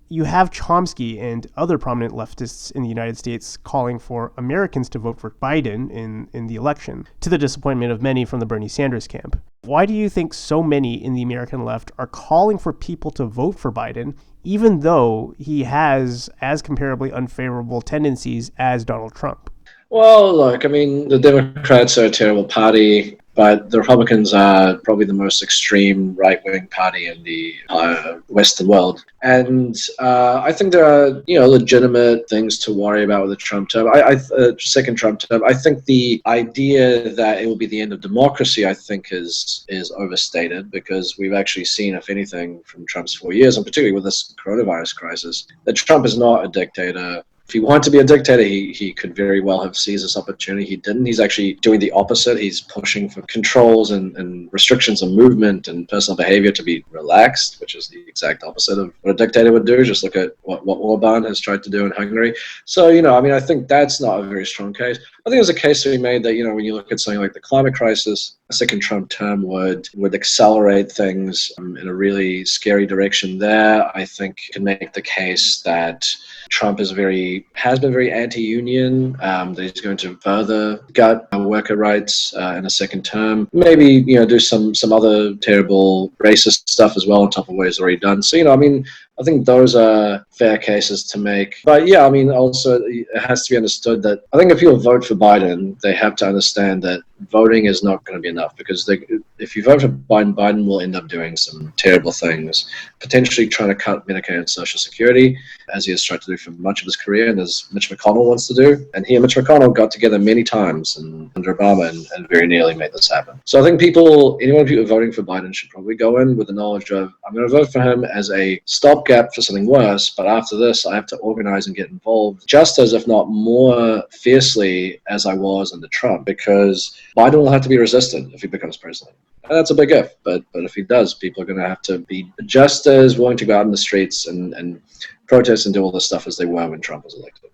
you have Chomsky and other prominent leftists in the United States calling for Americans to vote for Biden in the election, to the disappointment of many from the Bernie Sanders camp. Why do you think so many in the American left are calling for people to vote for Biden, even though he has as comparably unfavorable tendencies as Donald Trump? Well, look, I mean, the Democrats are a terrible party, but the Republicans are probably the most extreme right-wing party in the Western world. And I think there are, legitimate things to worry about with the Trump term. Second Trump term. I think the idea that it will be the end of democracy, I think, is overstated, because we've actually seen, if anything, from Trump's 4 years, and particularly with this coronavirus crisis, that Trump is not a dictator. If he wanted to be a dictator, he could very well have seized this opportunity. He didn't. He's actually doing the opposite. He's pushing for controls and restrictions on movement and personal behavior to be relaxed, which is the exact opposite of what a dictator would do. Just look at what Orban has tried to do in Hungary. So, I think that's not a very strong case. I think there's a case to be made that, when you look at something like the climate crisis, a second Trump term would accelerate things in a really scary direction there. I think you can make the case that Trump has been very anti-union, that he's going to further gut worker rights in a second term. Maybe, do some other terrible racist stuff as well on top of what he's already done. So, I think those are fair cases to make. But yeah, also it has to be understood that I think if people vote for Biden, they have to understand that voting is not going to be enough, because if you vote for Biden, Biden will end up doing some terrible things, potentially trying to cut Medicare and Social Security, as he has tried to do for much of his career, and as Mitch McConnell wants to do. And he and Mitch McConnell got together many times under Obama and very nearly made this happen. So I think anyone who are voting for Biden should probably go in with the knowledge of, I'm going to vote for him as a stopgap for something worse, but after this, I have to organize and get involved just as, if not more fiercely as I was under Trump, because Biden will have to be resistant if he becomes president. And that's a big if, but if he does, people are going to have to be just as willing to go out in the streets and protest and do all this stuff as they were when Trump was elected.